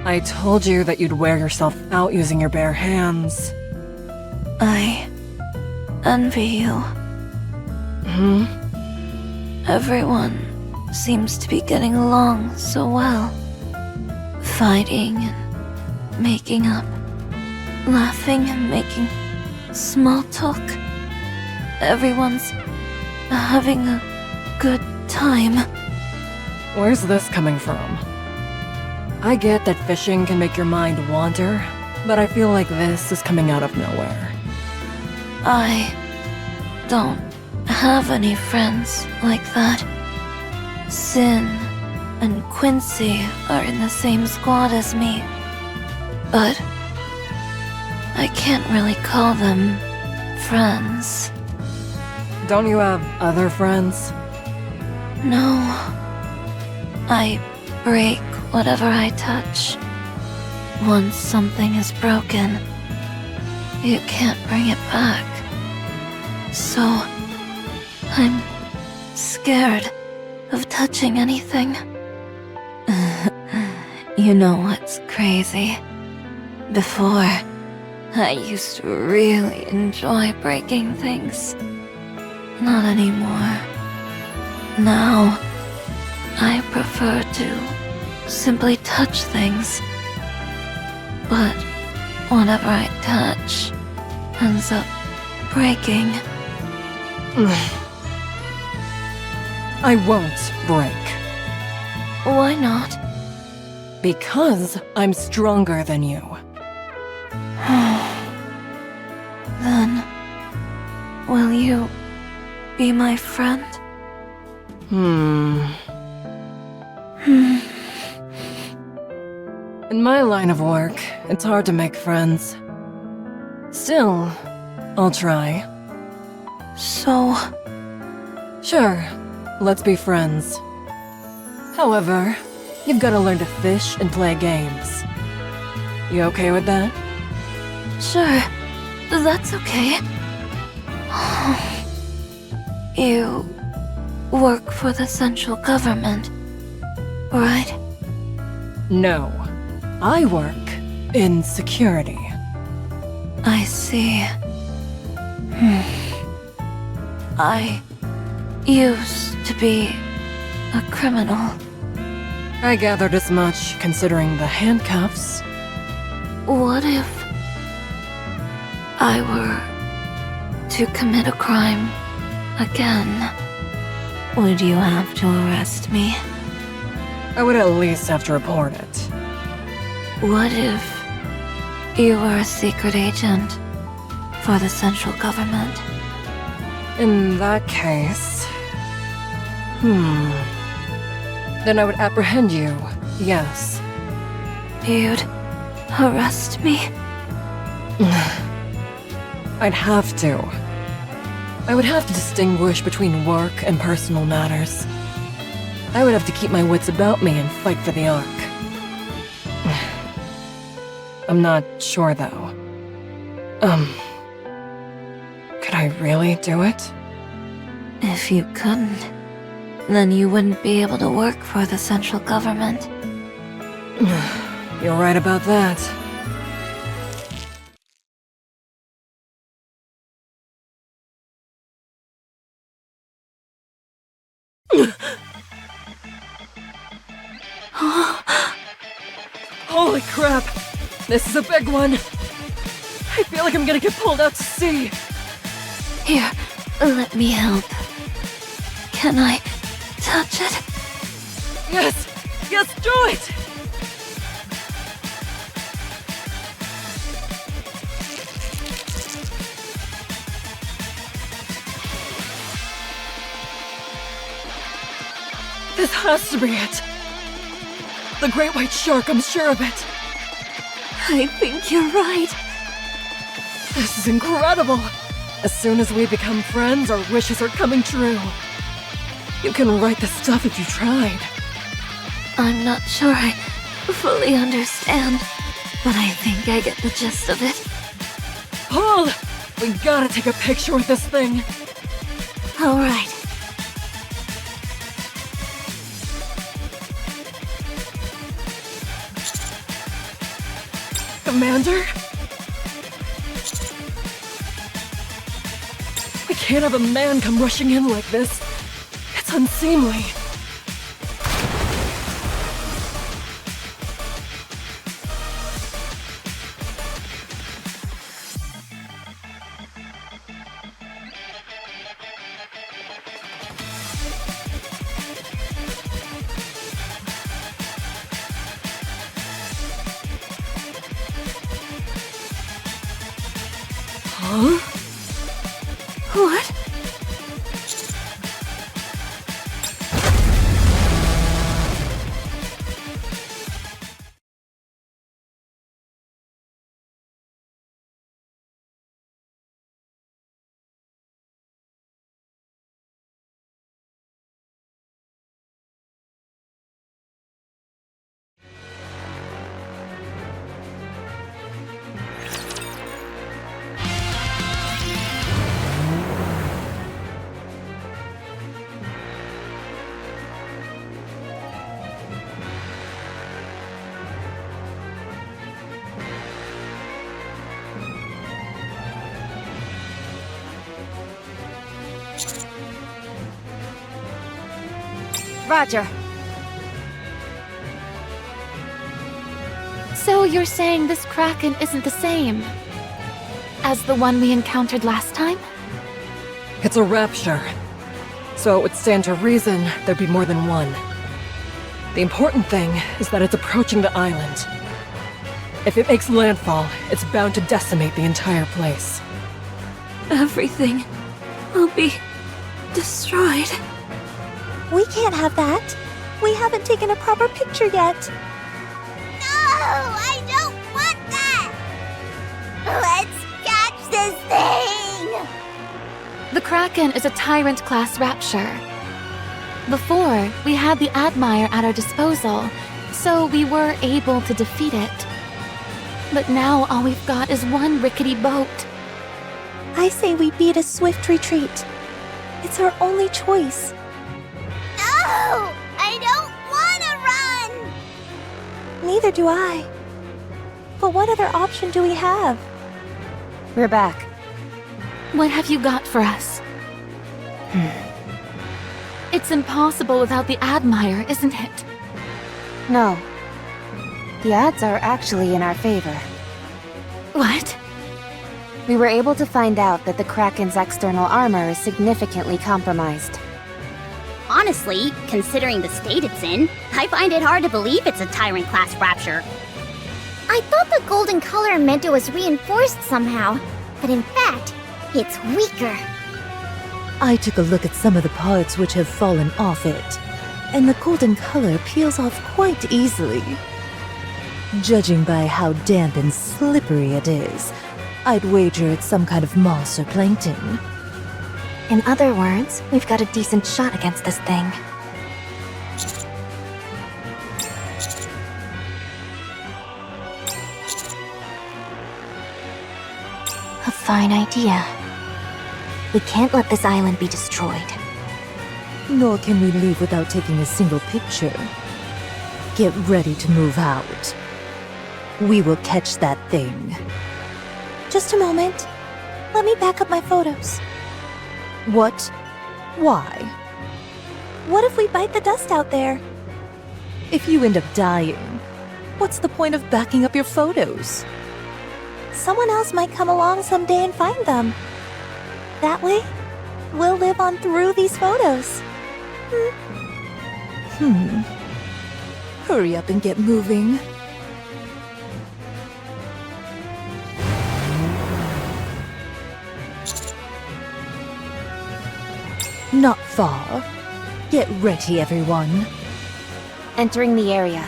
I told you that you'd wear yourself out using your bare hands. I envy you. Everyone seems to be getting along so well. Fighting and making up. Laughing and making small talk. Everyone's having a good time. Where's this coming from? I get that fishing can make your mind wander, but I feel like this is coming out of nowhere. I don't have any friends like that. Sin and Quincy are in the same squad as me, but I can't really call them friends. Don't you have other friends? No. I break whatever I touch. Once something is broken, you can't bring it back. So, I'm scared of touching anything. You know what's crazy? Before, I used to really enjoy breaking things. Not anymore. Now, I prefer to simply touch things. But whatever I touch ends up breaking. I won't break. Why not? Because I'm stronger than you. Then, will you be my friend? In my line of work, it's hard to make friends. Still, I'll try. So, Sure, let's be friends. However, you've got to learn to fish and play games. You okay with that? Sure, that's okay. You work for the central government, right? No. I work in security. I see. I used to be a criminal. I gathered as much, considering the handcuffs. What if I were to commit a crime again? Would you have to arrest me? I would at least have to report it. What if you were a secret agent for the central government? In that case... Then I would apprehend you, yes. You'd arrest me? I'd have to. I would have to distinguish between work and personal matters. I would have to keep my wits about me and fight for the Ark. I'm not sure, though. Could I really do it? If you couldn't, then you wouldn't be able to work for the central government. You're right about that. Holy crap! This is a big one! I feel like I'm gonna get pulled out to sea! Here, let me help. Can I touch it? Yes! Yes, do it! This has to be it! The great white shark, I'm sure of it! I think you're right. This is incredible! As soon as we become friends, our wishes are coming true. You can write the stuff if you tried. I'm not sure I fully understand, but I think I get the gist of it. Paul! We gotta take a picture with this thing! All right. Commander? We can't have a man come rushing in like this. It's unseemly. Huh? What? Roger. So you're saying this Kraken isn't the same as the one we encountered last time? It's a rapture. So it would stand to reason there'd be more than one. The important thing is that it's approaching the island. If it makes landfall, it's bound to decimate the entire place. Everything will be destroyed. We can't have that. We haven't taken a proper picture yet. No, I don't want that! Let's catch this thing! The Kraken is a Tyrant-class rapture. Before, we had the Admire at our disposal, so we were able to defeat it. But now all we've got is one rickety boat. I say we beat a swift retreat. It's our only choice. No! I don't wanna run! Neither do I. But what other option do we have? We're back. What have you got for us? It's impossible without the Admire, isn't it? No. The odds are actually in our favor. What? We were able to find out that the Kraken's external armor is significantly compromised. Honestly, considering the state it's in, I find it hard to believe it's a Tyrant-class Rapture. I thought the golden color meant it was reinforced somehow, but in fact, it's weaker. I took a look at some of the parts which have fallen off it, and the golden color peels off quite easily. Judging by how damp and slippery it is, I'd wager it's some kind of moss or plankton. In other words, we've got a decent shot against this thing. A fine idea. We can't let this island be destroyed. Nor can we leave without taking a single picture. Get ready to move out. We will catch that thing. Just a moment. Let me back up my photos. What? Why? What if we bite the dust out there? If you end up dying, what's the point of backing up your photos? Someone else might come along someday and find them. That way, we'll live on through these photos. Hurry up and get moving. Not far. Get ready, everyone. Entering the area.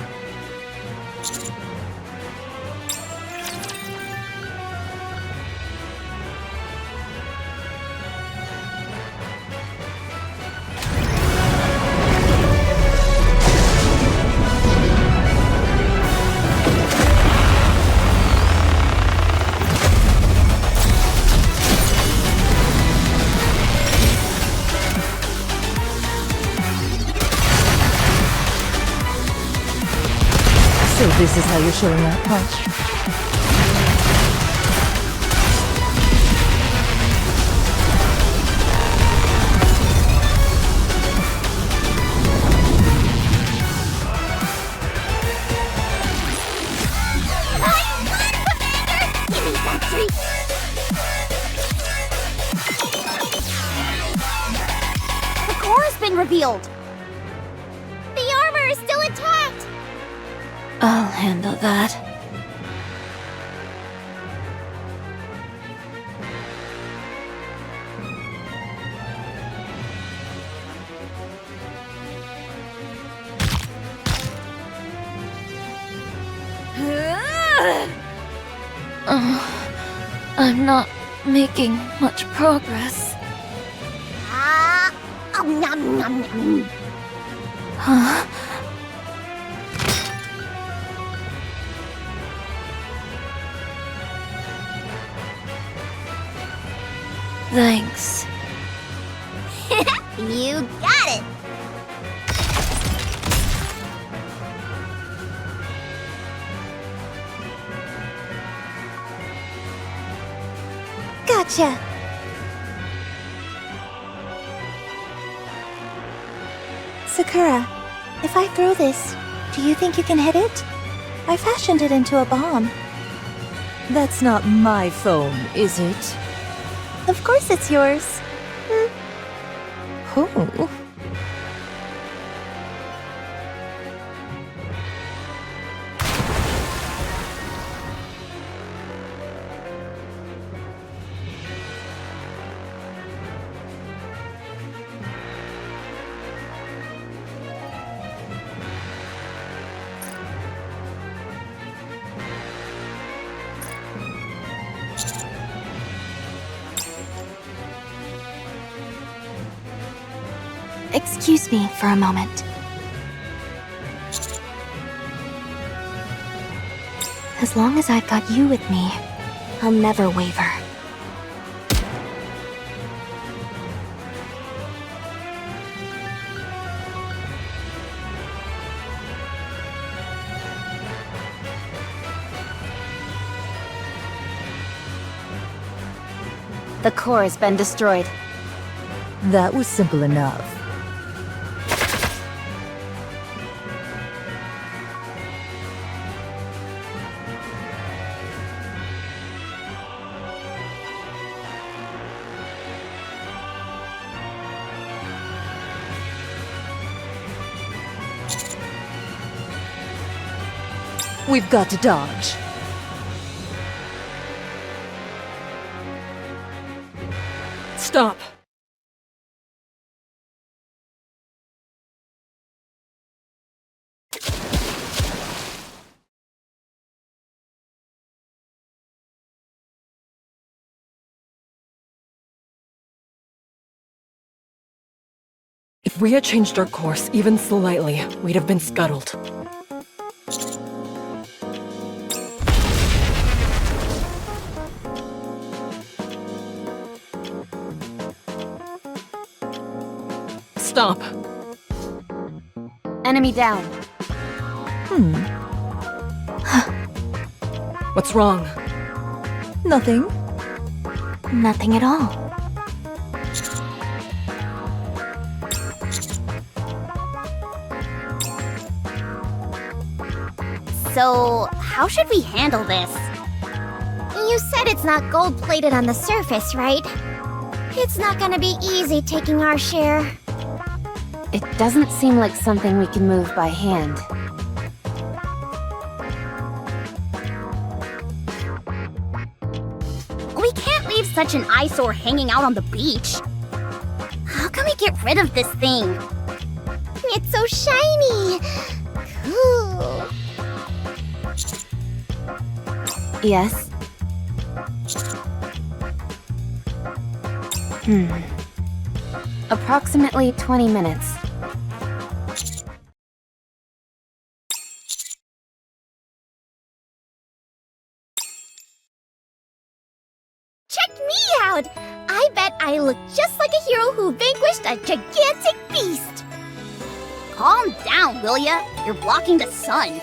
So this is how you're showing up, huh? Give me some treat! The core has been revealed! The armor is still intact! I'll handle that. I'm not making much progress. Nom nom nom. Huh? Thanks. You got it! Gotcha. Sakura, if I throw this, do you think you can hit it? I fashioned it into a bomb. That's not my phone, is it? Of course it's yours. Oh. Excuse me for a moment. As long as I've got you with me, I'll never waver. The core has been destroyed. That was simple enough. We've got to dodge. Stop! If we had changed our course even slightly, we'd have been scuttled. Stop! Enemy down. What's wrong? Nothing. Nothing at all. So, how should we handle this? You said it's not gold-plated on the surface, right? It's not gonna be easy taking our share. It doesn't seem like something we can move by hand. We can't leave such an eyesore hanging out on the beach. How can we get rid of this thing? It's so shiny! Cool. Yes? Approximately 20 minutes. Check me out! I bet I look just like a hero who vanquished a gigantic beast! Calm down, will ya? You're blocking the sun.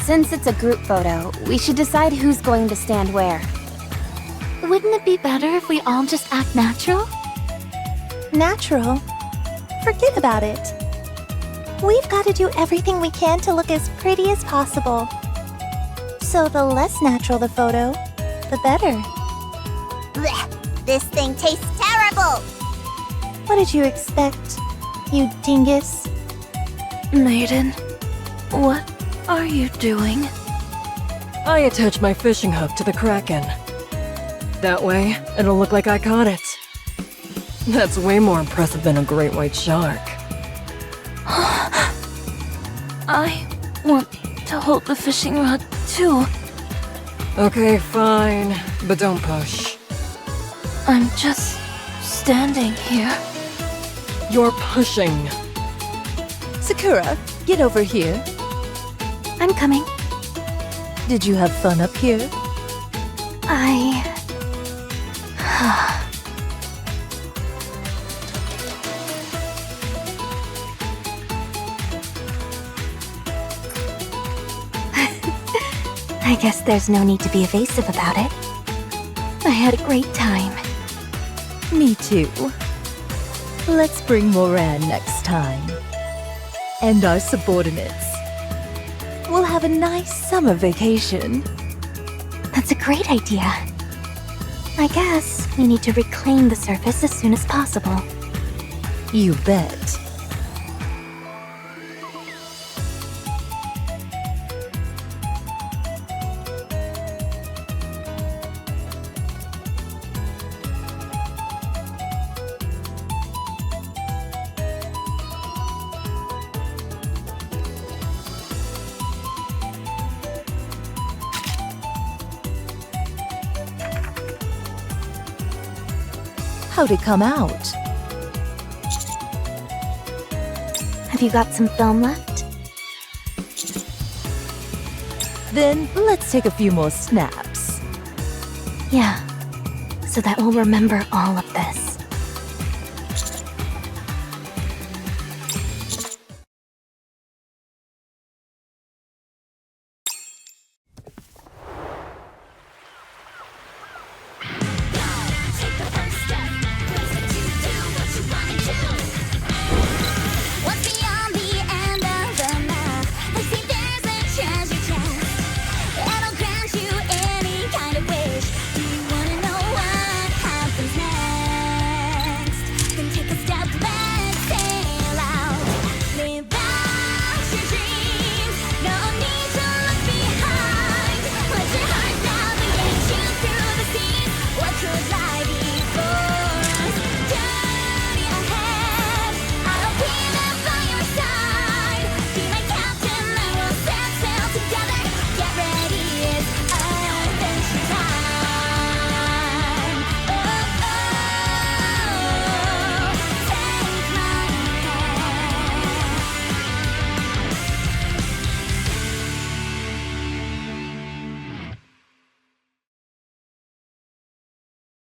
Since it's a group photo, we should decide who's going to stand where. Wouldn't it be better if we all just act natural? Natural? Forget about it. We've got to do everything we can to look as pretty as possible. So the less natural the photo, the better. Blech! This thing tastes terrible! What did you expect, you dingus? Maiden, what are you doing? I attach my fishing hook to the Kraken. That way, it'll look like I caught it. That's way more impressive than a great white shark. I want to hold the fishing rod too. Okay, fine, but don't push. I'm just standing here. You're pushing. Sakura, get over here. I'm coming. Did you have fun up here? I guess there's no need to be evasive about it. I had a great time. Me too. Let's bring Moran next time. And our subordinates. We'll have a nice summer vacation. That's a great idea. I guess we need to reclaim the surface as soon as possible. You bet. How'd it come out? Have you got some film left? Then let's take a few more snaps. Yeah, so that we'll remember all of this.